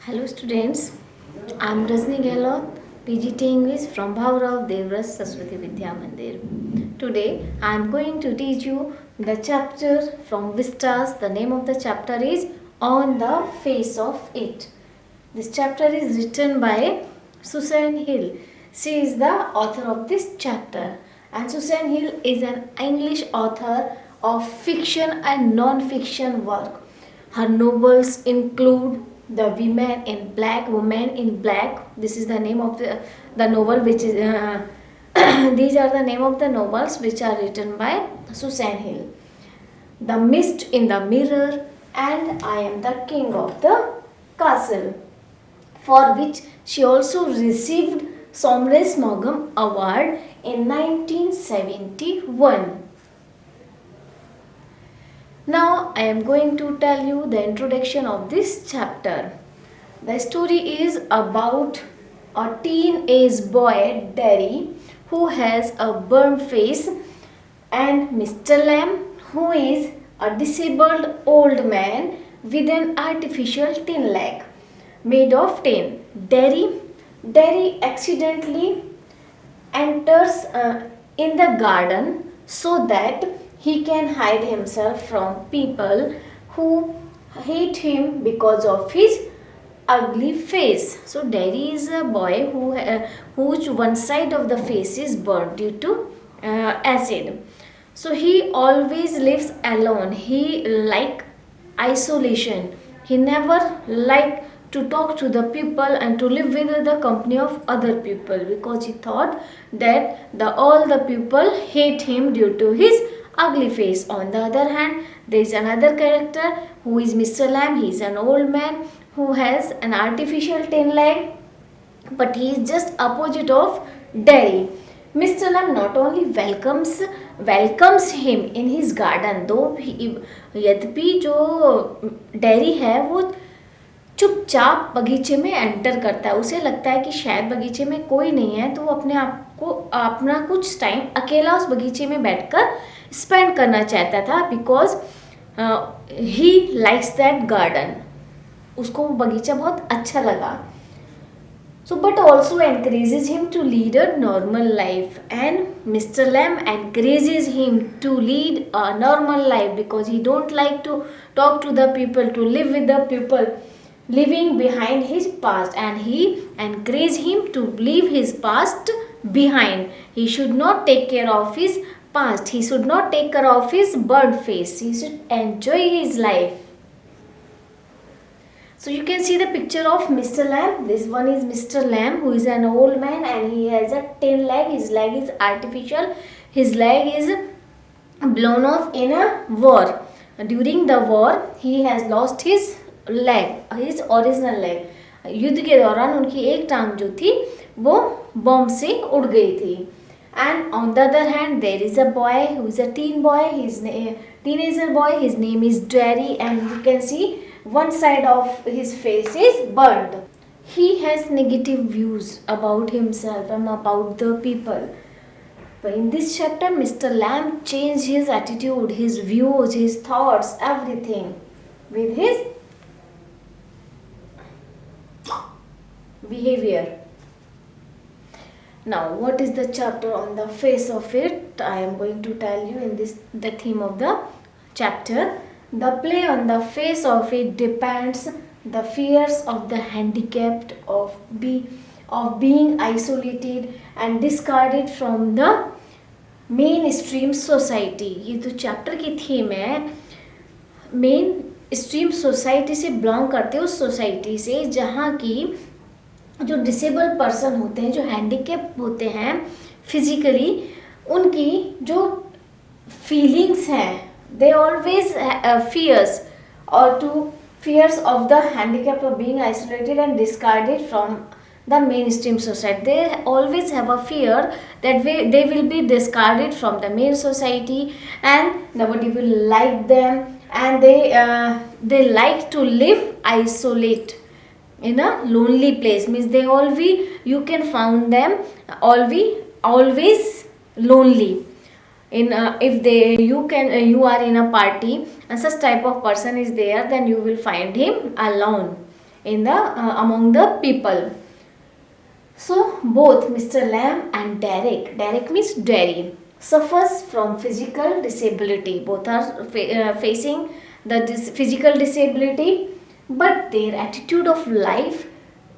Hello students, I am Rajni Gehlot, PGT English from Bhaurav Devras Saraswati Vidya Mandir. Today I am going to teach you the chapter from Vistas. The name of the chapter is On the Face of It. This chapter is written by Susan Hill. She is the author of this chapter, and Susan Hill is an English author of fiction and non-fiction work. Her novels include The Woman in Black. This is the name of the novel, which is these are the name of the novels which are written by Susan Hill. The Mist in the Mirror and I Am the King of the Castle, for which she also received Somres Maugham Award in 1971. Now I am going to tell you the introduction of this chapter. The story is about a teenage boy, Derry, who has a burnt face, and Mr. Lamb, who is a disabled old man with an artificial tin leg made of tin. Derry accidentally enters in the garden so that he can hide himself from people who hate him because of his ugly face. So Derry is a boy whose one side of the face is burnt due to acid. So he always lives alone. He like isolation. He never like to talk to the people and to live with the company of other people, because he thought that all the people hate him due to his ugly face. On the other hand, there is another character who is Mr. Lamb. He is an old man who has an artificial tin leg, but he is just opposite of Derry. Mr. Lamb not only welcomes him in his garden, though यद्यपि जो dairy है वो चुपचाप बगीचे में enter करता है. उसे लगता है कि शायद बगीचे में कोई नहीं है, तो वो अपने आप को अपना कुछ टाइम अकेला उस बगीचे में बैठकर स्पेंड करना चाहता था, because he likes that garden. उसको वो बगीचा बहुत अच्छा लगा. So, but also encourages him to lead a normal life, and Mr. Lamb encourages him to lead a normal life because he don't like to talk to the people, to live with the people, living behind his past, and he encourages him to leave his past behind. He should not take care of his past. He should not take care of his burnt face. He should enjoy his life. So you can see the picture of Mr. Lamb. This one is Mr. Lamb, who is an old man and he has a tin leg. His leg is artificial. His leg is blown off in a war. During the war, he has lost his leg, his original leg. युद्ध के दौरान उनकी एक टांग जो थी वो bomb से उड़ गई थी. And on the other hand, there is a boy who is a teenager boy. His name is Derry, and you can see one side of his face is burnt. He has negative views about himself and about the people. But in this chapter, Mr. Lamb changed his attitude, his views, his thoughts, everything with his behavior. Now, what is the chapter on the face of it? I am going to tell you in this the theme of the chapter. The play on the face of it depends the fears of the handicapped of being isolated and discarded from the mainstream society. ये तो chapter की theme है. Main stream society से belong करते हैं, उस society से जहाँ की जो डिसेबल पर्सन होते हैं, जो हैंडीकैप होते हैं फिजिकली, उनकी जो फीलिंग्स हैं, they always fears of the handicap of being isolated and discarded from the mainstream society. They always have a fear that they will be discarded from the main society and nobody will like them, and they like to live isolate in a lonely place. Means they you can find them always lonely. In if you are in a party and such type of person is there, then you will find him alone. in the among the people. So both Mr. Lamb and Derek means Derry, suffers from physical disability. Both are facing the physical disability, but their attitude of life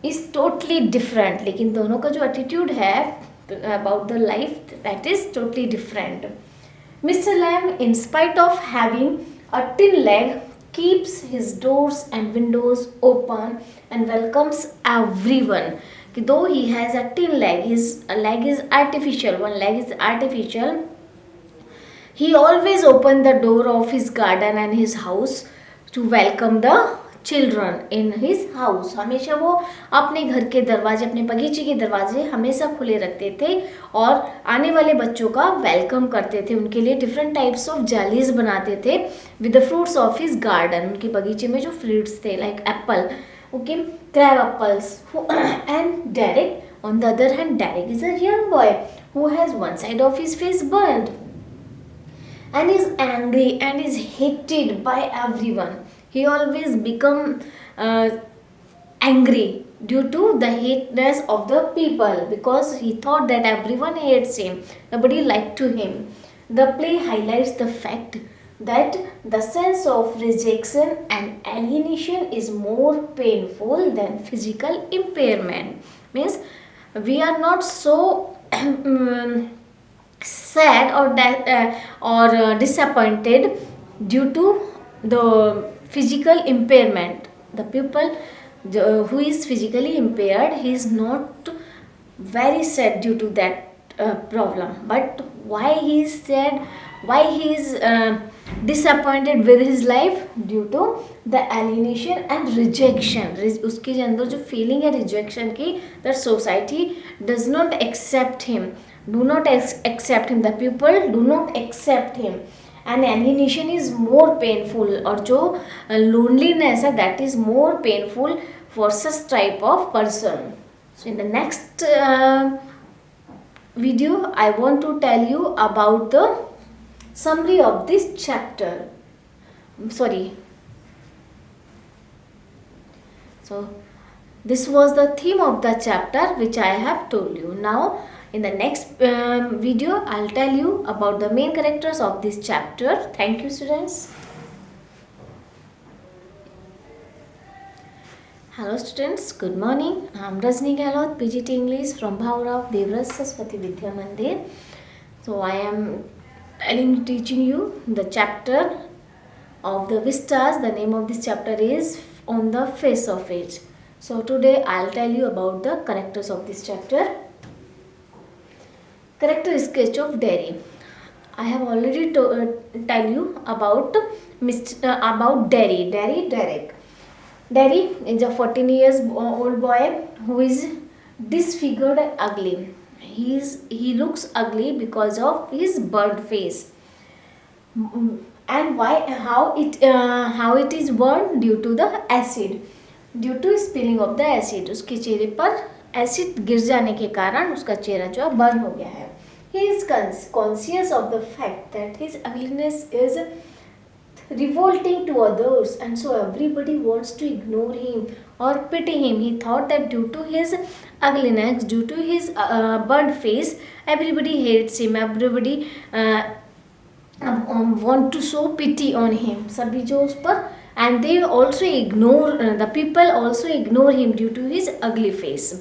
is totally different. लेकिन दोनों का जो attitude है about the life, that is totally different. Mr. Lamb, in spite of having a tin leg, keeps his doors and windows open and welcomes everyone. Though he has a tin leg, his leg is artificial, one leg is artificial, he always opened the door of his garden and his house to welcome the children in his house. हमेशा वो अपने घर के दरवाजे, अपने बगीचे के दरवाजे हमेशा खुले रखते थे और आने वाले बच्चों का वेलकम करते थे. उनके लिए डिफरेंट टाइप्स ऑफ जालीज बनाते थे with the fruits of his garden. उनके बगीचे में जो फ्रूट्स थे like Apple, okay, crab apples. And Derek on the other hand, Derek is a young boy who has one side of his face burned and is angry and is hated by everyone. He always become angry due to the hateness of the people because he thought that everyone hates him, nobody liked to him. The play highlights the fact that the sense of rejection and alienation is more painful than physical impairment. Means we are not so sad or disappointed due to the physical impairment. The people who is physically impaired, he is not very sad due to that problem. But why he is sad, why he is disappointed with his life? Due to the alienation and rejection. उसके अंदर जो feeling है rejection की, that society does not accept him, do not accept him, the people do not accept him. And alienation is more painful, और जो loneliness है that is more painful for such type of person. So in the next video I want to tell you about the summary of this chapter. So this was the theme of the chapter which I have told you. Now in the next video I'll tell you about the main characters of this chapter. Thank you students. Hello students, good morning. I'm Rajni Gehlot, PGT English from Bhaurao Devraj Saraswati Vidya Mandir. So I am teaching you the chapter of the vistas. The name of this chapter is On the Face of It. So today I'll tell you about the characters of this chapter. Character sketch of Derry. I have already tell you about Derek. Derry is a 14 years old boy who is disfigured and ugly. He looks ugly because of his burnt face. And how it is burned? Due to the acid, due to spilling of the acid. उसके चेहरे पर acid गिर जाने के कारण उसका चेहरा जो है बर्न हो गया है. He is conscious of the fact that his ugliness is revolting to others, and so everybody wants to ignore him or pity him. He thought that due to his ugliness, due to his burnt face, everybody hates him, everybody want to show pity on him. सभी जो उस पर, and they also ignore, the people also ignore him due to his ugly face.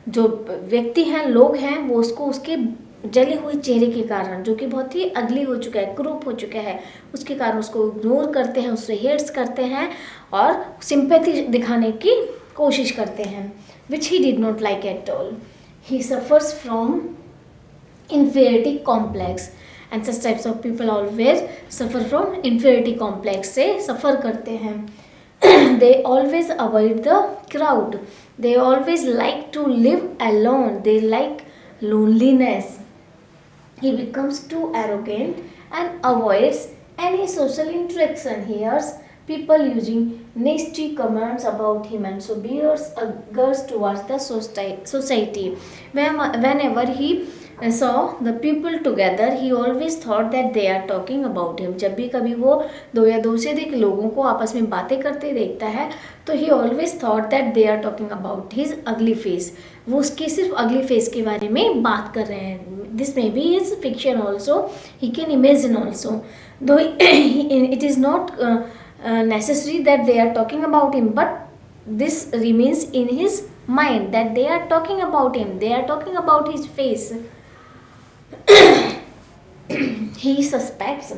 जो व्यक्ति हैं, लोग हैं, वो उसको उसके जले हुए चेहरे के कारण, जो कि बहुत ही अगली हो चुका है, क्रूप हो चुका है, उसके कारण उसको इग्नोर करते हैं, उससे हेट्स करते हैं और सिंपैथी दिखाने की कोशिश करते हैं, which he did not like at all. He suffers from inferiority complex, and such types of people always suffer from inferiority complex से सफ़र करते हैं. They always avoid the crowd. They always like to live alone. They like loneliness. He becomes too arrogant and avoids any social interaction. He hears people using nasty comments about him and so bears a grudge towards the society. Whenever he saw the people together, he always thought that they are talking about him. जब भी कभी वो दो या दो से अधिक लोगों को आपस में बातें करते देखता है तो he always thought that they are talking about his ugly face. वो उसके सिर्फ अगली फेस के बारे में बात कर रहे हैं. This may be his fiction also. He can imagine also. Though it is not necessary that they are talking about him, but this remains in his mind that they are talking about him. They are talking about his face. He suspects,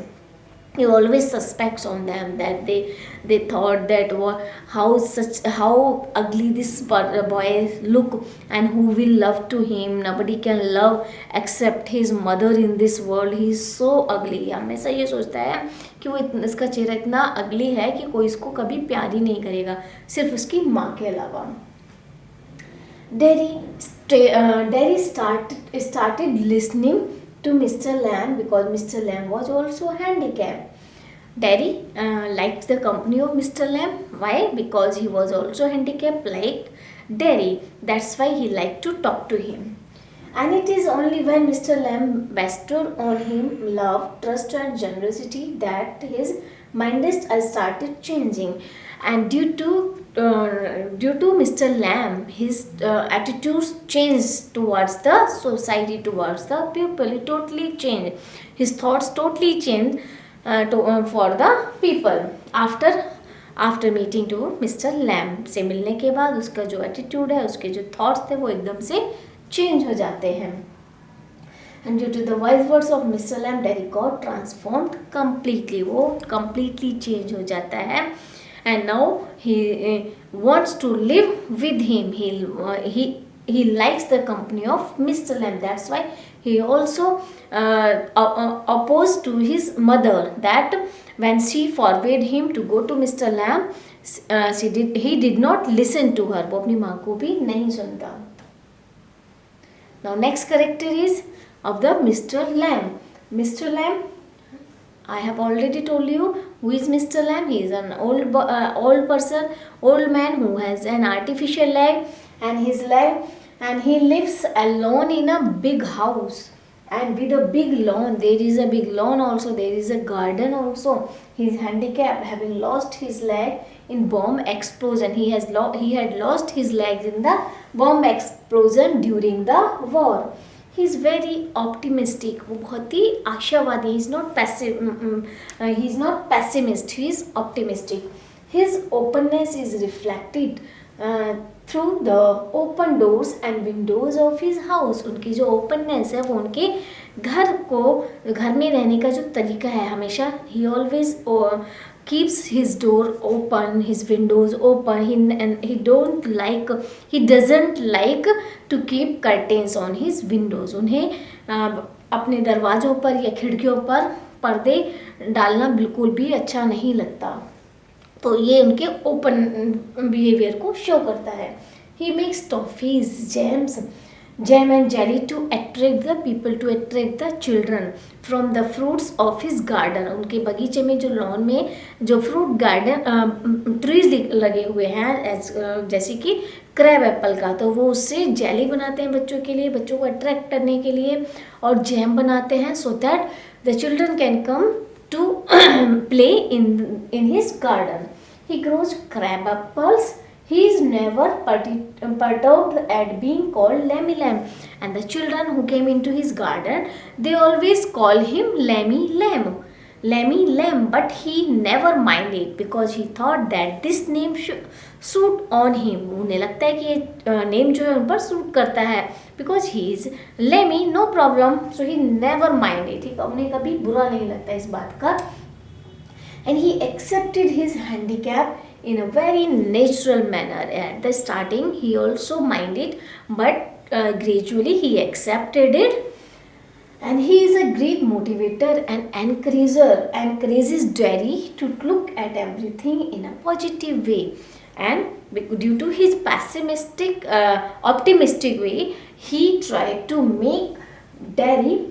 he always suspects on them that they thought that how ugly this boy look, and who will love to him. Nobody can love except his mother in this world. He is so ugly. हमेशा ये सोचता है कि वो इसका चेहरा इतना अगली है कि कोई इसको कभी प्यार ही नहीं करेगा सिर्फ उसकी माँ के अलावा. Derry started listening to Mr. Lamb because Mr. Lamb was also handicapped. Derry liked the company of Mr. Lamb. Why? Because he was also handicapped like Derry. That's why he liked to talk to him. And it is only when Mr. Lamb bestowed on him love, trust, and generosity that his mind started changing. And due to Mr. Lamb, his attitudes changed towards the society, towards the people. It totally changed. His thoughts totally changed for the people after meeting to Mr. Lamb. से मिलने के बाद उसका जो attitude है, उसके जो thoughts थे वो एकदम से change हो जाते हैं. And due to the wise words of Mr. Lamb, Derry got transformed completely. वो completely change हो जाता है. And now he wants to live with him. He likes the company of Mr. Lamb. That's why he also opposed to his mother, that when she forbade him to go to Mr. Lamb, he did not listen to her. वो अपनी माँ को भी नहीं सुनता. Now next character is of the Mr. Lamb. Mr. Lamb, I have already told you who is Mr. Lamb. He is an old man who has an artificial leg, and he lives alone in a big house, and with a big lawn. There is a big lawn also. There is a garden also. He is handicapped, having lost his leg in bomb explosion. He had lost his legs in the bomb explosion during the war. He is very optimistic. वो बहुत ही आशावादी. He is not pessimist. He is optimistic. His openness is reflected through the open doors and windows of his house. उनकी जो openness है वो उनके घर में रहने का जो तरीका है हमेशा. He always keeps his door open, his windows open. He doesn't like to keep curtains on his windows. उन्हें अपने दरवाज़ों पर या खिड़कियों पर पर्दे डालना बिल्कुल भी अच्छा नहीं लगता. तो ये उनके ओपन बिहेवियर को शो करता है. He makes toffees, jam and jelly to attract the people, to attract the children from the fruits of his garden. उनके बगीचे में जो लॉन में जो फ्रूट गार्डन ट्रीज लगे हुए हैं जैसे कि क्रैब एप्पल का, तो वो उससे जेली बनाते हैं बच्चों के लिए, बच्चों को अट्रैक्ट करने के लिए, और जैम बनाते हैं so that the children can come to play in his garden. He grows crab apples. He is never perturbed at being called Lammy Lamb, and the children who came into his garden, they always call him Lammy Lamb, but he never minded because he thought that this name should suit on him. उन्हें लगता है कि ये name जो है उन पर suit करता है because he is Lammy, no problem, so he never minded. ठीक है, उन्हें कभी बुरा नहीं लगता इस बात का. And he accepted his handicap in a very natural manner. At the starting he also minded, but gradually he accepted it. And he is a great motivator and encourages Derry to look at everything in a positive way. And due to his optimistic way, he tried to make Derry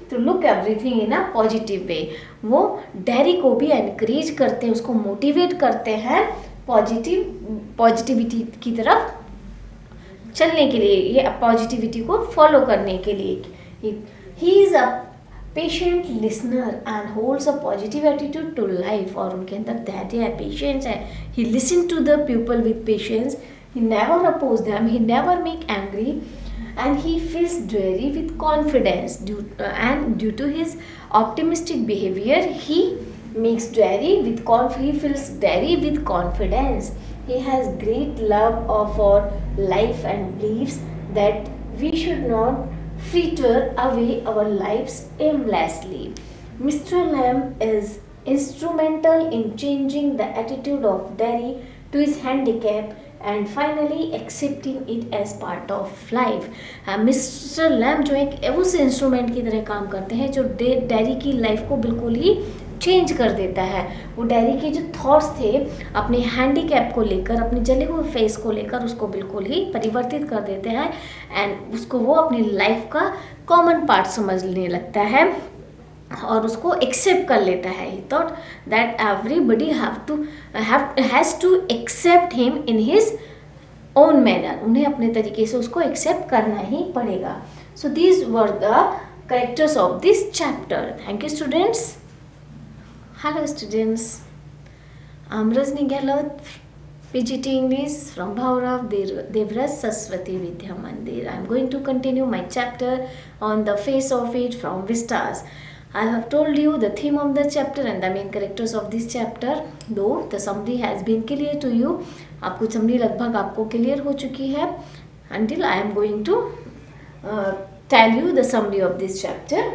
to look everything in a positive way. वो Derry को भी encourage करते हैं, उसको motivate करते हैं positivity की तरफ चलने के लिए, ये पॉजिटिविटी को फॉलो करने के लिए। He is a patient listener and holds a positive attitude to life, और उनके अंदर धैर्य है, पेशेंस है। He listen to the people with patience, he never oppose them, he never make angry, and he feels dairy with confidence and due to his optimistic behavior he makes dairy with he feels dairy with confidence. He has great love for life and believes that we should not fritter away our lives aimlessly. Mr. Lamb is instrumental in changing the attitude of dairy to his handicap and finally accepting it as part of life. Mister Lamb जो एक उस instrument की तरह काम करते हैं जो dairy की लाइफ को बिल्कुल ही चेंज कर देता है। वो डैरी के जो थॉट्स थे अपने हैंडीकैप को लेकर, अपने जले हुए फेस को लेकर, उसको बिल्कुल ही परिवर्तित कर देते हैं एंड उसको वो अपनी लाइफ का कॉमन पार्ट समझने लगता है और उसको एक्सेप्ट कर लेता है। He thought that everybody has to accept him in his own manner, उन्हें अपने तरीके से उसको एक्सेप्ट करना ही पड़ेगा। So these were the characters of this chapter. Thank you students. Hello students, I am Rajni Gehlot, PGT English from Bhaurav Devraj Saraswati Vidya Mandir. I am going to continue my chapter on the face of it from Vistas. I have told you the theme of the chapter and the main characters of this chapter. Though the summary has been clear to you, आपको summary लगभग आपको clear हो चुकी है. Until I am going to tell you the summary of this chapter.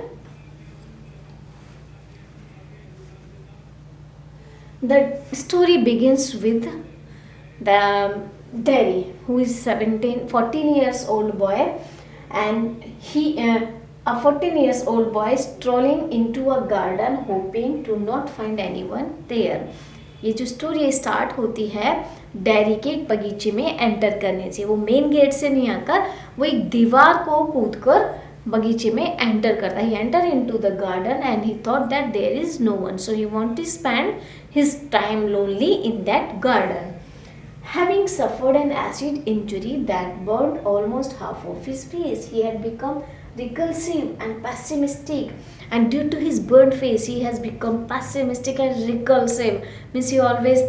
The story begins with the Derry, who is 14 years old boy, and a 14 years old boy strolling into a garden hoping to not find anyone there. ये जो story start होती है dairy के एक बगीचे में enter करने से। वो मेन गेट से नहीं आकर वो एक दीवार को कूदकर बगीचे में एंटर करता है। He entered into the garden and he thought that there is no one, so he wanted to spend his time lonely in that garden. Having suffered an acid injury that burned almost half of his face, he had become repulsive and pessimistic, and due to his burnt face he has become pessimistic and repulsive. Means he always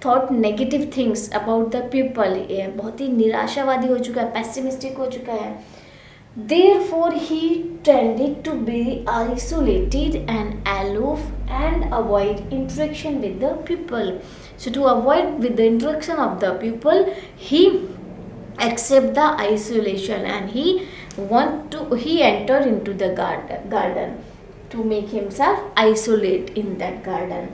thought negative things about the people. बहुत ही निराशावादी हो चुका है, pessimistic हो चुका है. Therefore he tended to be isolated and aloof and avoid interaction with the people. So to avoid with the interaction of the people, he accept the isolation and he enter into the garden to make himself isolate in that garden.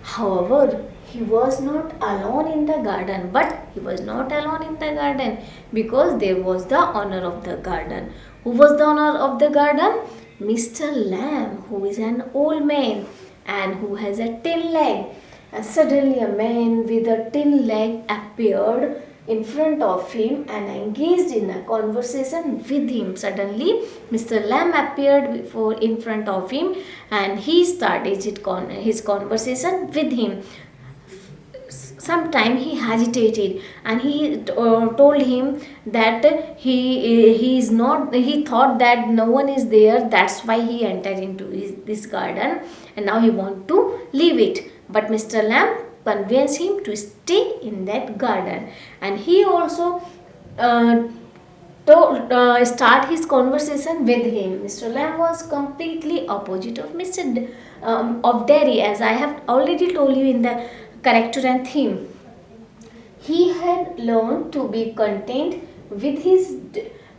However, he was not alone in the garden, but he was not alone in the garden because there was the owner of the garden. Who was the owner of the garden? Mr. Lamb, who is an old man and who has a tin leg. And suddenly a man with a tin leg appeared in front of him and engaged in a conversation with him. Suddenly, Mr. Lamb appeared in front of him and he started his conversation with him. Sometime he hesitated and he told him that he thought that no one is there, that's why he entered into this garden and now he want to leave it. But Mr. Lamb convinced him to stay in that garden, and he also start his conversation with him. Mr. Lamb was completely opposite of of Derry, as I have already told you in the character and theme. He had learned to be content with his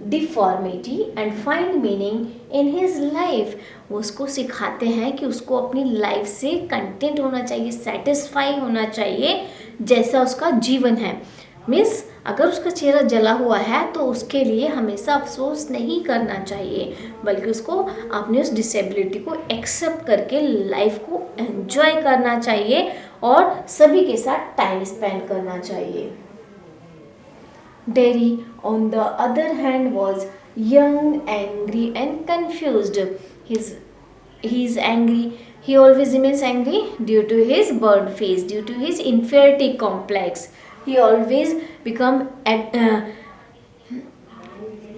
deformity and find meaning in his life. वो उसको सिखाते हैं कि उसको अपनी life से content होना चाहिए, सेटिस्फाई होना चाहिए जैसा उसका जीवन है। मीन्स अगर उसका चेहरा जला हुआ है तो उसके लिए हमेशा अफसोस नहीं करना चाहिए, बल्कि उसको अपनी उस डिसेबिलिटी को एक्सेप्ट करके लाइफ को एंजॉय करना चाहिए और सभी के साथ टाइम स्पेंड करना चाहिए। Derry, on the other hand, was young, angry and confused. He is angry. He always remains angry due to his burnt face, due to his inferiority complex. He always become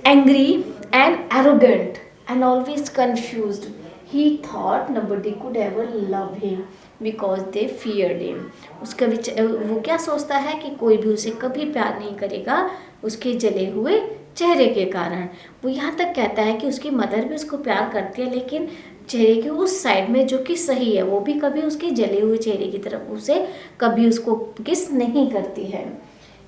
angry and arrogant and always confused. He thought nobody could ever love him because they feared him. उसका वो क्या सोचता है कि कोई भी उसे कभी प्यार नहीं करेगा उसके जले हुए चेहरे के कारण। वो यहाँ तक कहता है कि उसकी मदर भी उसको प्यार करती है, लेकिन चेहरे के उस साइड में जो कि सही है, वो भी कभी उसके जले हुए चेहरे की तरफ उसे कभी उसको किस नहीं करती है।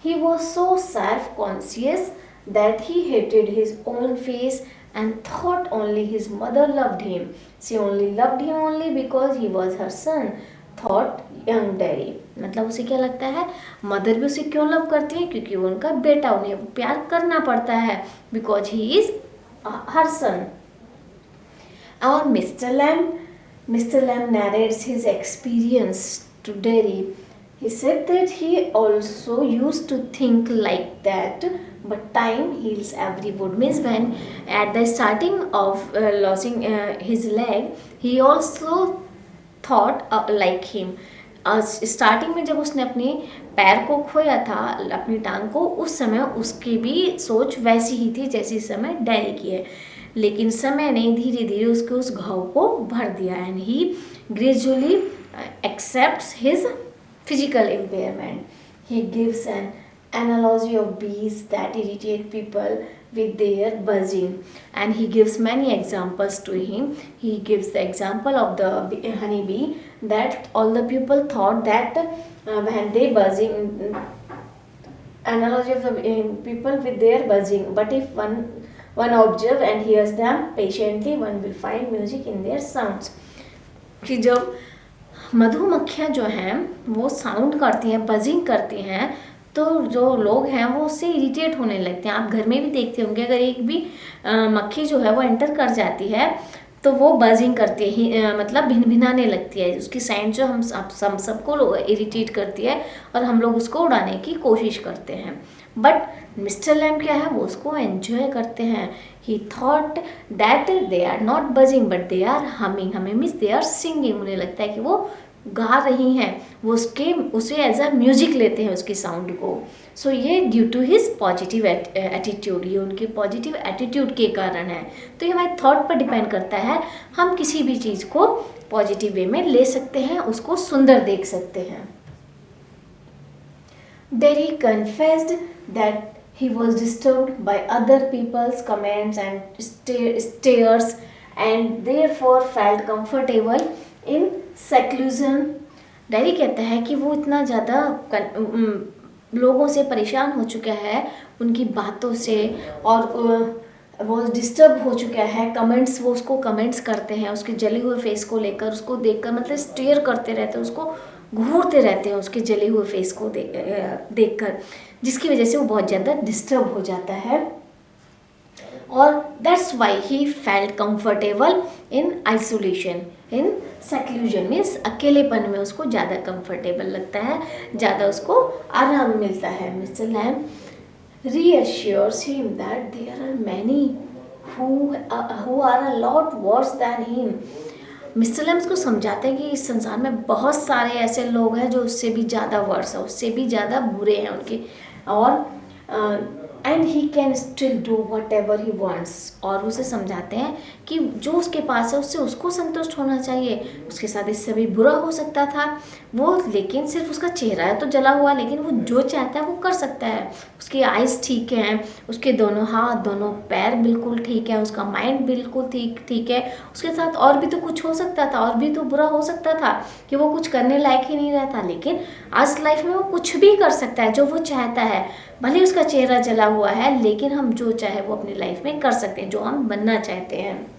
He was so self-conscious that he hated his own face and thought only his mother loved him. She only loved him only because he was her son, thought young Derry. मतलब उसे क्या लगता है, मदर भी उसे क्यों love करती है, क्योंकि वो उनका बेटा, उन्हें प्यार करना पड़ता है, because he is her son. Our Mr. Lamb narrates his experience to Derry. He said that he also used to think like that, but time heals every wound. Means when at the starting of losing his leg, he also thought like him. Starting में जब उसने अपने पैर को खोया था, अपनी टांग को, उस समय उसकी भी सोच वैसी ही थी जैसी इस समय डैरी की है, लेकिन समय ने धीरे धीरे उसके उस घाव को भर दिया। And he gradually accepts his physical impairment. He gives an analogy of bees that irritate people with their buzzing, and he gives many examples to him. He gives the example of the honeybee, that all the people thought that when they buzzing, analogy of the people with their buzzing, but if one observe and hears them patiently, one will find music in their sounds. कि जब मधुमक्खियाँ जो हैं वो sound करती हैं, buzzing करती हैं, तो जो लोग हैं वो उससे इरिटेट होने लगते हैं। आप घर में भी देखते होंगे, अगर एक भी मक्खी जो है वो एंटर कर जाती है तो वो बजिंग करती है, मतलब भिनभिनाने लगती है। उसकी साउंड जो हम सबको इरिटेट करती है और हम लोग उसको उड़ाने की कोशिश करते हैं। बट मिस्टर लैम्ब क्या है, वो उसको एंजॉय करते हैं। He thought that they are not buzzing but they are humming. Humming means they are singing. उन्हें लगता है कि वो गा रही हैं, वो उसे एज अ म्यूजिक लेते हैं उसकी साउंड को। सो ये due to his positive attitude, ये उनके पॉजिटिव एटीट्यूड के कारण है। तो ये हमारे थॉट पर डिपेंड करता है, हम किसी भी चीज़ को पॉजिटिव वे में ले सकते हैं, उसको सुंदर देख सकते हैं। Derry confessed that he was disturbed by other people's comments and stares and therefore felt comfortable in seclusion. Derry कहता है कि वो इतना ज़्यादा लोगों से परेशान हो चुका है उनकी बातों से, और वो डिस्टर्ब हो चुका है। कमेंट्स, वो उसको कमेंट्स करते हैं उसके जले हुए फेस को लेकर, उसको देखकर मतलब स्टेयर करते रहते हैं, उसको घूरते रहते हैं उसके जले हुए फेस को देखकर, जिसकी वजह से वो बहुत ज़्यादा डिस्टर्ब हो जाता है। और that's why he felt comfortable in isolation, in seclusion means अकेलेपन में उसको ज़्यादा कंफर्टेबल लगता है, ज़्यादा उसको आराम मिलता है। Mister lamb reassures him that there are many who are a lot worse than him. Mister lamb को समझाते हैं कि इस संसार में बहुत सारे ऐसे लोग हैं जो उससे भी ज़्यादा वर्स है, उससे भी ज़्यादा बुरे हैं उनके, और and he can still do what ever he wants. और उसे समझाते हैं कि जो उसके पास है उससे उसको संतुष्ट होना चाहिए। उसके साथ इससे भी बुरा हो सकता था वो, लेकिन सिर्फ उसका चेहरा है तो जला हुआ, लेकिन वो जो चाहता है वो कर सकता है। उसकी आइज़ ठीक हैं, उसके दोनों हाथ दोनों पैर बिल्कुल ठीक है, उसका माइंड बिल्कुल ठीक है। उसके साथ और भी तो कुछ हो सकता था, और भी तो बुरा हो सकता था कि वो कुछ करने लायक ही नहीं रहता, लेकिन आज लाइफ में वो कुछ भी कर सकता है जो वो चाहता है। भले उसका चेहरा जला हुआ है, लेकिन हम जो चाहे वो अपनी लाइफ में कर सकते हैं, जो हम बनना चाहते हैं।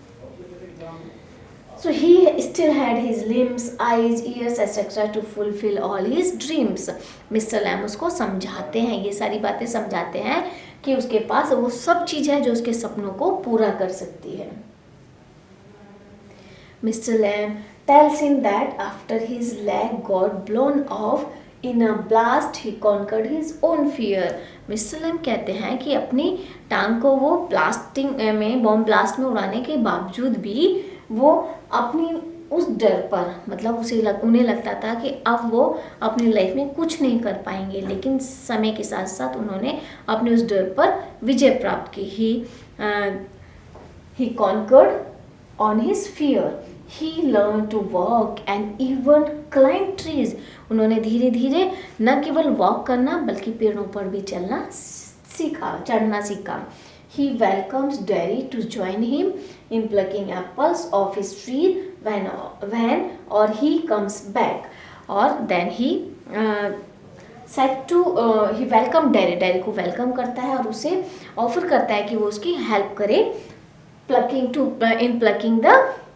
So he still had his limbs, eyes, ears, etc. to fulfill all his dreams. Mister lamb उसको समझाते हैं, ये सारी बातें समझाते हैं कि उसके पास वो सब चीज़ है जो उसके सपनों को पूरा कर सकती है। Mister lamb tells him that after his leg got blown off in a blast he conquered his own fear. Mister lamb कहते हैं कि अपनी टांग को वो ब्लास्टिंग में, बॉम्ब ब्लास्ट में उड़ाने के बावजूद भी वो अपनी उस डर पर, मतलब उन्हें लगता था कि अब वो अपनी लाइफ में कुछ नहीं कर पाएंगे, लेकिन समय के साथ साथ उन्होंने अपने उस डर पर विजय प्राप्त की। ही conquered on his fear. He learned to walk and even climb trees. उन्होंने धीरे धीरे न केवल वॉक करना बल्कि पेड़ों पर भी चढ़ना सीखा। He welcomes Derry to join him in plucking apples off his tree when or he comes back. Or then he he welcomed Derry को वेलकम करता है और उसे ऑफर करता है कि वो उसकी हेल्प करे प्लकिंग द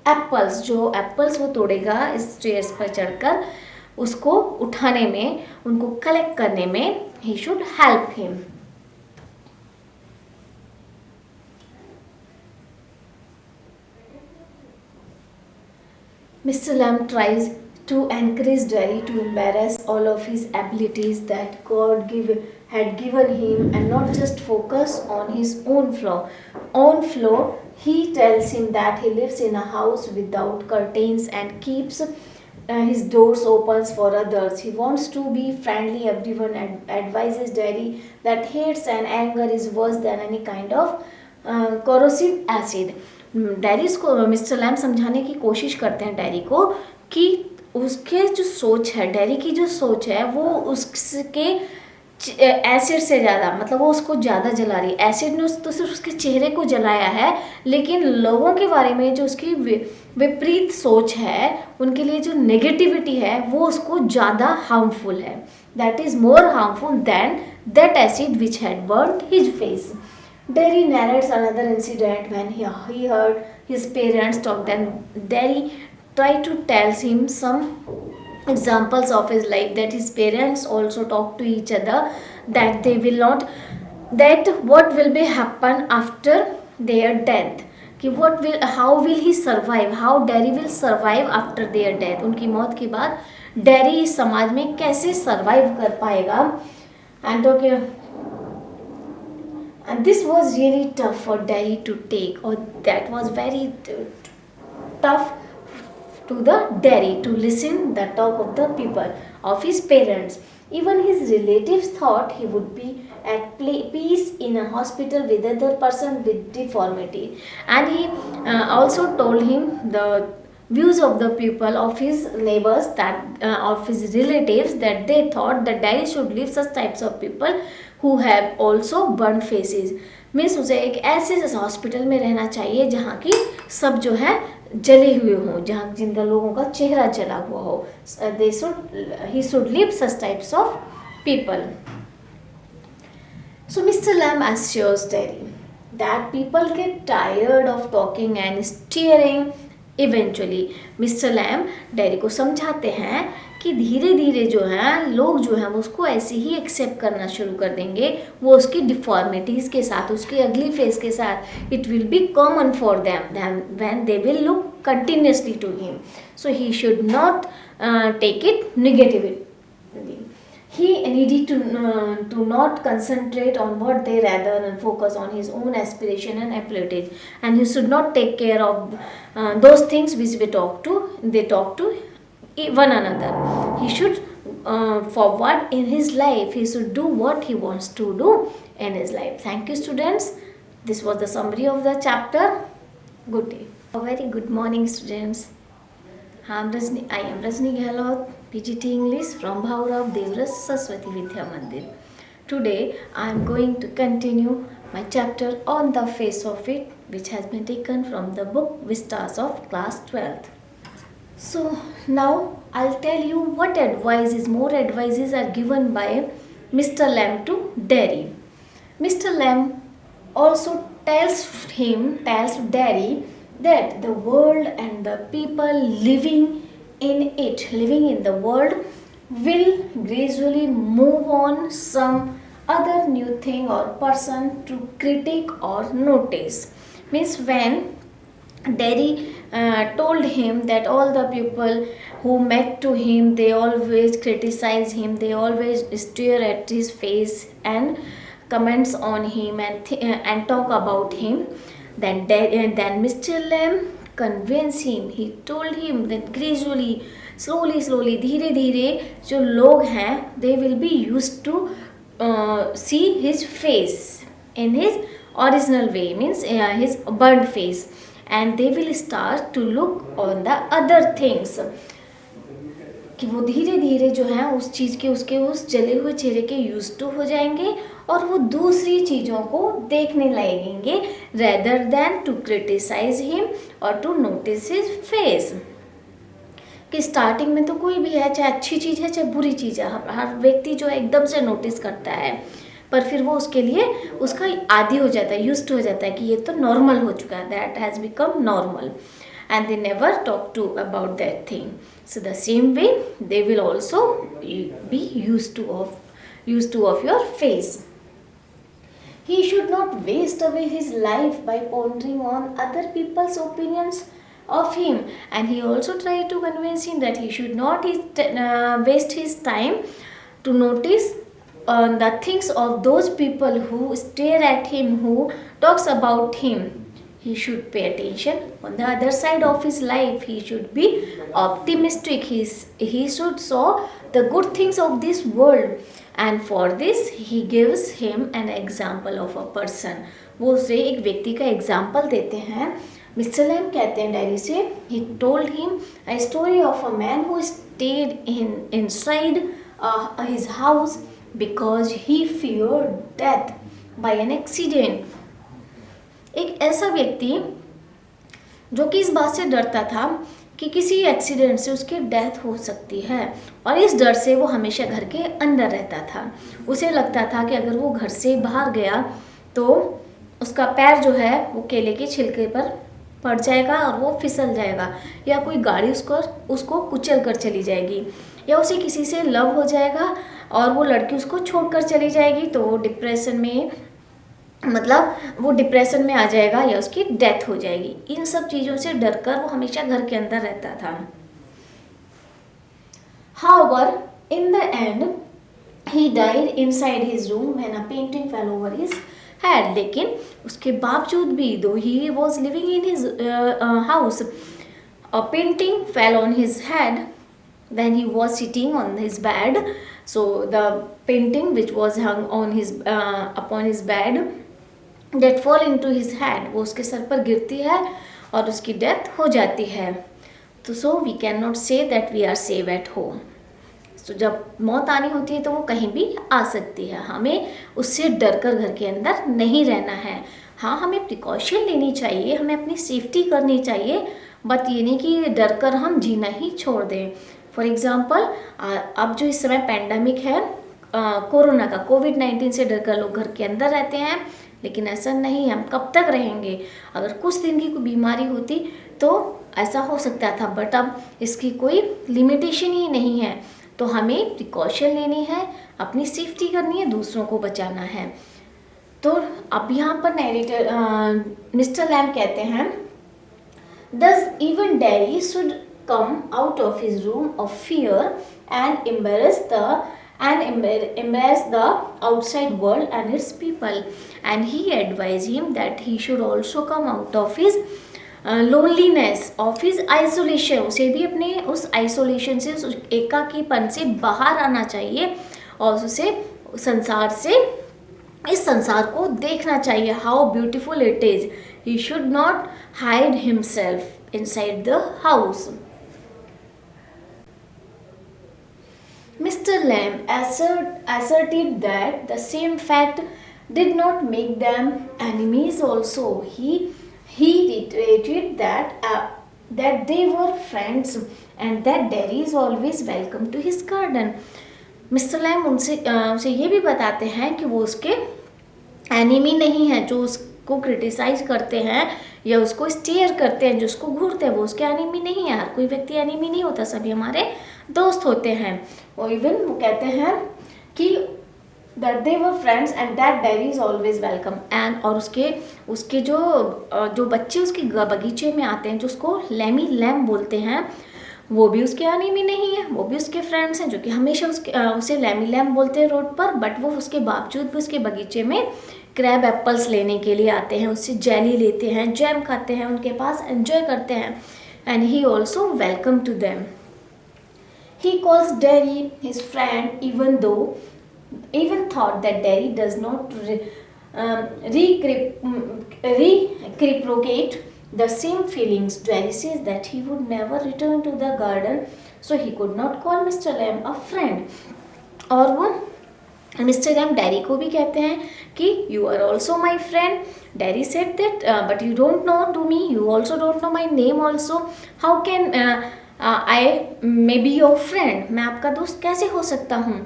एप्पल्स। जो एप्पल्स वो तोड़ेगा इस स्टेयर्स पर चढ़कर, उसको उठाने में, उनको कलेक्ट करने में he should help him. Mr. Lamb tries to encourage Derry to embrace all of his abilities that God had given him and not just focus on his own flaw. He tells him that he lives in a house without curtains and keeps his doors open for others. He wants to be friendly everyone and advises Derry that hates and anger is worse than any kind of corrosive acid. डैरिस को mister lamb समझाने की कोशिश करते हैं dairy को कि उसके जो सोच है, डैरी की जो सोच है वो उसके एसिड से ज़्यादा, मतलब वो उसको ज़्यादा जला रही है। एसिड ने तो सिर्फ उसके चेहरे को जलाया है, लेकिन लोगों के बारे में जो उसकी विपरीत सोच है, उनके लिए जो नेगेटिविटी है वो उसको ज़्यादा हार्मफुल है। That is more harmful than that acid which had burned his face. Derry narrates another incident when he heard his parents talk, and Derry tried to tell him some examples of his life that his parents also talk to each other, that they will not, that what will be happen after their death, कि how will he survive, how Derry will survive after their death. उनकी मौत के बाद Derry इस समाज में कैसे survive कर पाएगा. And this was really tough for Derry to take, or that was very tough to the Derry to listen the talk of the people, of his parents. Even his relatives thought he would be at peace in a hospital with other person with deformity. And he also told him the views of the people, of his neighbors, that of his relatives, that they thought that Derry should leave such types of people who have also burnt faces. Means उसे एक ऐसे hospital में रहना चाहिए जहाँ की सब जो है जले हुए हों, जहाँ जिनका लोगों का चेहरा जला हुआ हो. He should leave such types of people. So Mr. Lamb assures Derry that people get tired of talking and staring eventually. Mr. Lamb Derry को समझाते हैं कि धीरे धीरे जो है लोग जो हैं वो उसको ऐसे ही एक्सेप्ट करना शुरू कर देंगे, वो उसकी डिफॉर्मिटीज़ के साथ, उसकी अगली फेस के साथ. It will be common for them when they will look continuously to him. So he should not take it negatively. He needed to not concentrate on what they rather and focus on his own aspiration and abilities, and he should not take care of those things which they talk to one another. He should forward in his life. He should do what he wants to do in his life. Thank you, students. This was the summary of the chapter. Good day. A very good morning, students. I am Rajni Gehlot, PGT English from Bhaurav Devras Saraswati Vidya Mandir. Today I am going to continue my chapter On the Face of It, which has been taken from the book Vistas of class 12th. So now I'll tell you what more advices are given by Mr. Lamb to Derry. Mr. Lamb also tells Derry that the world and the people living in the world will gradually move on some other new thing or person to critique or notice. Means when Derry told him that all the people who met to him, they always criticize him, they always stare at his face and comments on him and talk about him. Then Mr. Lamb convince him. He told him that gradually, slowly, धीरे धीरे जो लोग हैं they will be used to see his face in his original way, means his burnt face, and they will start to look on the other things. कि वो धीरे धीरे जो है उस चीज़ के उसके उस जले हुए चेहरे के यूज टू हो जाएंगे और वो दूसरी चीज़ों को देखने लगेंगे rather than to criticise him और टू नोटिस हिज फेस. कि स्टार्टिंग में तो कोई भी है, चाहे अच्छी चीज़ है चाहे बुरी चीज़ है, हर व्यक्ति जो है एकदम से नोटिस करता है, पर फिर वो उसके लिए उसका आदी हो जाता है, यूज्ड हो जाता है कि ये तो नॉर्मल हो चुका है, that has become normal, and they never talk to about that thing. So the same way they will also be used to of your face. He should not waste away his life by pondering on other people's opinions of him, and he also tried to convince him that he should not waste his time to notice the things of those people who stare at him, who talks about him. He should pay attention on the other side of his life. He should be optimistic. He should saw the good things of this world, and for this he gives him an example of a person. वो उसे एक व्यक्ति का example देते हैं. Mr Lam कहते हैं diary से, he told him a story of a man who stayed inside his house because he feared death by an accident. एक ऐसा व्यक्ति जो कि इस बात से डरता था कि किसी एक्सीडेंट से उसकी डेथ हो सकती है, और इस डर से वो हमेशा घर के अंदर रहता था. उसे लगता था कि अगर वो घर से बाहर गया तो उसका पैर जो है वो केले के छिलके पर पड़ जाएगा और वो फिसल जाएगा, या कोई गाड़ी उसको कुचल कर चली जाएगी, या उसे किसी से लव हो जाएगा और वो लड़की उसको छोड़कर चली जाएगी, तो वो डिप्रेशन में आ जाएगा या उसकी डेथ हो जाएगी. इन सब चीज़ों से डरकर वो हमेशा घर के अंदर रहता था. However, in the end, he died inside his room when a painting fell over his head. लेकिन उसके बावजूद भी, though he was living in his house, a painting fell on his head when he was sitting on his bed. So the painting which was hung on his upon his bed, that fall into his head, वो उसके sir पर गिरती है और उसकी death हो जाती है. तो so we cannot say that we are safe at home. तो जब मौत आनी होती है तो वो कहीं भी आ सकती है, हमें उससे डर कर घर के अंदर नहीं रहना है. हाँ, हमें प्रिकॉशन लेनी चाहिए, हमें अपनी सेफ्टी करनी चाहिए, बट ये नहीं कि डर कर हम जीना ही छोड़ दें. फॉर एग्ज़ाम्पल, अब जो इस समय पैंडमिक है कोरोना का, कोविड-19 से डर कर लोग घर के अंदर रहते हैं, लेकिन ऐसा नहीं है. हम कब तक रहेंगे? अगर कुछ दिन की कोई बीमारी होती तो ऐसा हो सकता था, बट अब इसकी कोई लिमिटेशन ही नहीं है. तो हमें प्रिकॉशन लेनी है, अपनी सेफ्टी करनी है, दूसरों को बचाना है. तो अब यहाँ पर नैरेटर मिस्टर लैम कहते हैं, Thus even Derry should come out of his room of fear and embrace the outside world and its people. And he advised him that he should also come out of his loneliness, of his isolation. उसे भी अपने उस isolation से, उस एकाकीपन से बाहर आना चाहिए और उसे इस संसार को देखना चाहिए. How beautiful it is. He should not hide himself inside the house. Mr. Lamb asserted that the same fact did not make them enemies also. He reiterated that they were friends and that Derry is always welcome to his garden. Mister Lamb उसे ये भी बताते हैं कि वो उसके enemy नहीं हैं. जो उसको क्रिटिसाइज करते हैं या उसको स्टेयर करते हैं, जो उसको घूरते हैं, वो उसके एनिमी नहीं है. हर कोई व्यक्ति एनिमी नहीं होता, सभी हमारे दोस्त होते हैं. और इवन वो कहते हैं कि that they were friends and that Derry is always welcome. And और उसके जो बच्चे उसके बगीचे में आते हैं, जो उसको लैमी लैम बोलते हैं, वो भी उसके एनिमी नहीं है, वो भी उसके फ्रेंड्स हैं, जो कि हमेशा उसे लैमी लैम बोलते हैं रोड पर, बट वो उसके बावजूद भी उसके बगीचे में क्रैब एप्पल्स लेने के लिए आते हैं, उससे जेली लेते हैं, जैम खाते हैं, उनके पास एंजॉय करते हैं, and he also welcome to them. He calls Derry his friend, even thought that Derry does not reciprocate the same feelings. Derry says that he would never return to the garden, so he could not call Mr. Lamb a friend. और वो Mr Lam dairy को भी कहते हैं कि you are also my friend. Derry said that but you don't know to me, you also don't know my name also, how can I may be your friend, मैं आपका दोस्त कैसे हो सकता हूँ.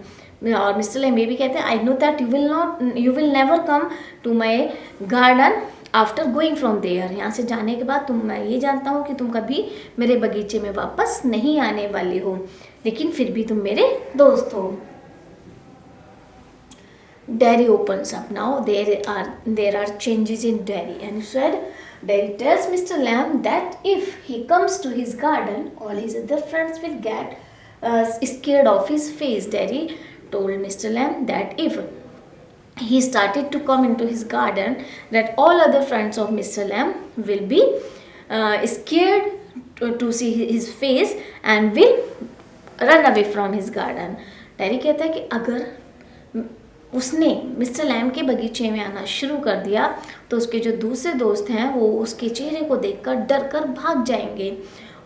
और मिस्टर लैम ये भी कहते हैं I know that you will never come to my garden after going from there, यहाँ से जाने के बाद मैं ये जानता हूँ कि तुम कभी मेरे बगीचे में वापस नहीं आने वाले हो, लेकिन फिर भी तुम मेरे दोस्त हो. Derry opens up now. There are changes in Derry, and said Derry tells Mr. Lamb that if he comes to his garden, all his other friends will get scared of his face. Derry told Mr. Lamb that if he started to come into his garden, that all other friends of Mr. Lamb will be scared to see his face and will run away from his garden. Derry कहता है कि अगर उसने Mr Lam के बगीचे में आना शुरू कर दिया तो उसके जो दूसरे दोस्त हैं वो उसके चेहरे को देखकर डर कर भाग जाएंगे,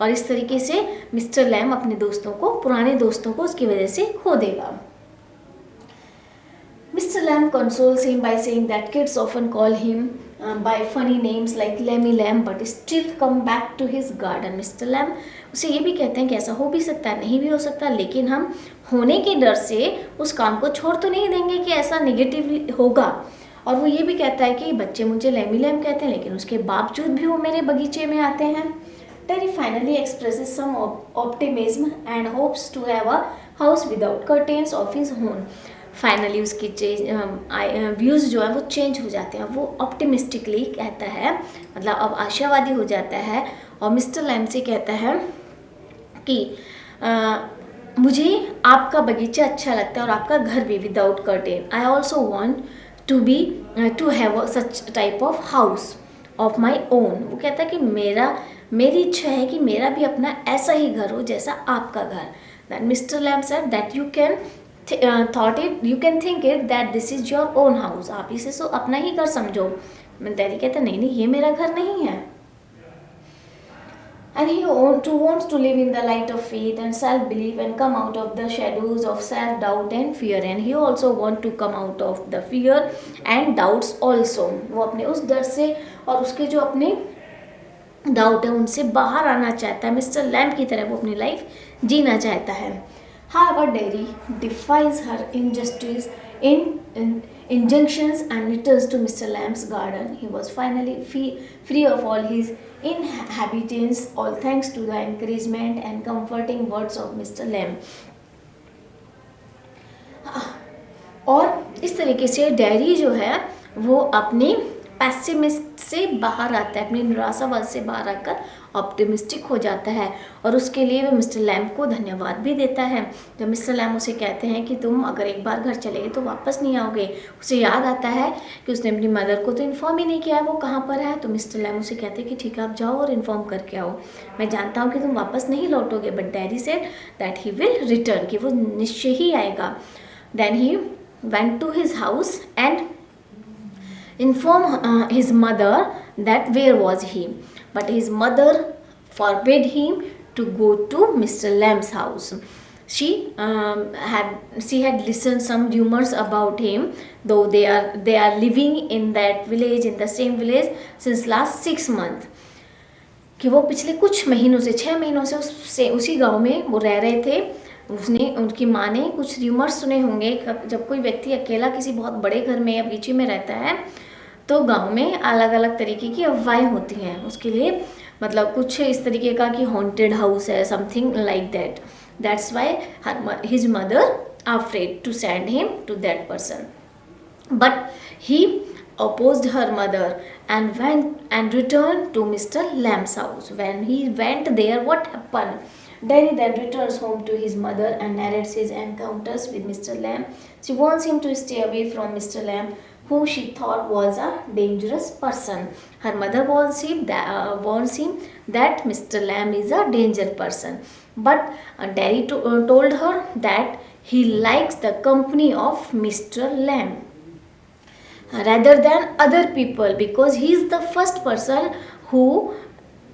और इस तरीके से मिस्टर लैम अपने दोस्तों को, पुराने दोस्तों को उसकी वजह से खो देगा. Mr. Lamb consoles him by saying that kids often call him by funny names like Lemmy Lamb but still come back to his garden. Mr. Lamb उसे ये भी कहते हैं कि ऐसा हो भी सकता है, नहीं भी हो सकता, लेकिन हम होने के डर से उस काम को छोड़ तो नहीं देंगे कि ऐसा नेगेटिव होगा. और वो ये भी कहता है कि बच्चे मुझे लेमी लैम कहते हैं, लेकिन उसके बावजूद भी वो मेरे बगीचे में आते हैं. Terry finally expresses some optimism and hopes to have a house without curtains of his own. Finally उसकी व्यूज़ जो है वो चेंज हो जाते हैं. वो ऑप्टिमिस्टिकली कहता है, मतलब अब आशावादी हो जाता है, और मिस्टर लैम से कहता है कि मुझे आपका बगीचा अच्छा लगता है और आपका घर भी without curtain. I also want to have such type of house of my own. वो कहता है कि मेरी इच्छा है कि मेरा भी अपना ऐसा ही घर हो जैसा आपका घर. That mister Lamb said that you can think it that this is your own house. आप इसे सो अपना ही घर समझो. डैडी कहता नहीं ये मेरा घर नहीं है. And he wants to live in the light of faith and self-belief and come out of the shadows of self-doubt and fear. And he also wants to come out of the fear and doubts also. वो अपने उस डर से और उसके जो अपने doubt है उनसे बाहर आना चाहता है. मिस्टर लैम्ब की तरह वो अपनी लाइफ जीना चाहता है. However, Derry defies her injunctions and returns to Mr. Lamb's garden. He was finally free of all his inhabitants, all thanks to the encouragement and comforting words of Mr. Lamb. और इस तरीके से dairy जो है वो अपनी pessimist से बाहर आता है, अपनी निराशावाद से बाहर आकर ऑप्टिमिस्टिक हो जाता है, और उसके लिए वो मिस्टर लैम्ब को धन्यवाद भी देता है. जब मिस्टर लैम्ब उसे कहते हैं कि तुम अगर एक बार घर चले गए तो वापस नहीं आओगे, उसे याद आता है कि उसने अपनी मदर को तो इन्फॉर्म ही नहीं किया वो कहाँ पर है. तो मिस्टर लैम्ब उसे कहते हैं कि ठीक है आप जाओ और इन्फॉर्म करके आओ, मैं जानता हूँ कि तुम वापस नहीं लौटोगे. But daddy said that he will return, कि वो निश्चय ही आएगा. Then he went to his house and inform his mother that where was he, but his mother forbade him to go to Mr. Lamb's house. She had listened some rumors about him, though they are living in that village, in the same village since last 6 months. कि वो पिछले कुछ महीनों से 6 महीनों से उसी गांव में वो रह रहे थे. उनकी माँ ने कुछ र्यूमर्स सुने होंगे. जब कोई व्यक्ति अकेला किसी बहुत बड़े घर में या बगीचे में रहता है तो गांव में अलग अलग तरीके की अफवाहें होती हैं उसके लिए, मतलब कुछ इस तरीके का कि हॉन्टेड हाउस है, something like that. That's why his mother afraid to send him to that person. But he opposed her mother and returned to Mr. Lamb's house. When he went there, what happened? Derry then returns home to his mother and narrates his encounters with Mr. Lamb. She wants him to stay away from Mr. Lamb who she thought was a dangerous person. Her mother warns him that Mr. Lamb is a dangerous person. But Derry told her that he likes the company of Mr. Lamb rather than other people, because he is the first person who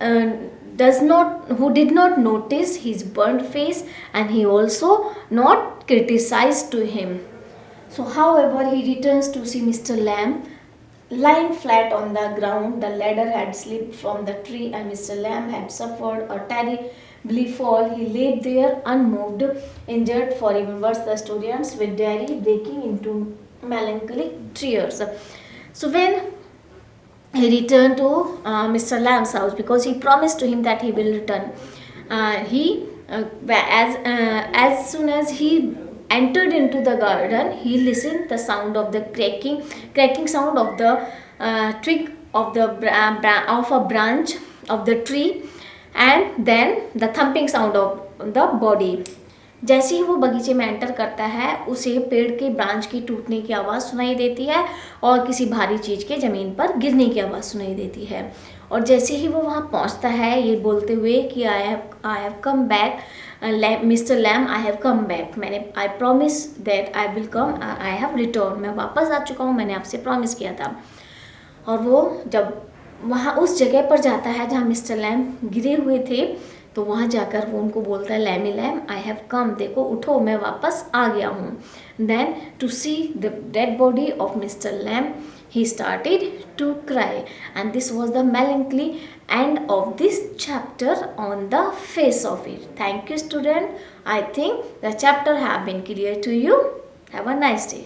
uh, who did not notice his burnt face, and he also not criticized to him. So however, he returns to see Mr. Lamb lying flat on the ground. The ladder had slipped from the tree and Mr. Lamb had suffered a terribly fall. He laid there unmoved, injured. For even worse, the story ends with Derry breaking into melancholic tears. So when he returned to Mr. Lamb's house, because he promised to him that he will return. He as soon as he entered into the garden, he listened the sound of the cracking sound of the twig of the of a branch of the tree, and then the thumping sound of the body. जैसे ही वो बगीचे में enter करता है, उसे पेड़ के branch की टूटने की आवाज़ सुनाई देती है और किसी भारी चीज़ के ज़मीन पर गिरने की आवाज़ सुनाई देती है। और जैसे ही वो वहाँ पहुँचता है, ये बोलते हुए कि I have come back mister Lam, I have come back, मैंने I promise that I will come, I have return, मैं वापस आ चुका हूँ, मैंने आपसे प्रॉमिस किया था। और वो जब वहाँ उस जगह पर जाता है जहाँ मिस्टर लैम गिरे हुए थे, तो वहाँ जाकर वो उनको बोलता है, Lamey Lamb I have come, देखो उठो, मैं वापस आ गया हूँ। Then to see the dead body of mister Lamb, he started to cry, and this was the melancholy end of this chapter on the face of it. Thank you student. I think the chapter have been clear to you. Have a nice day.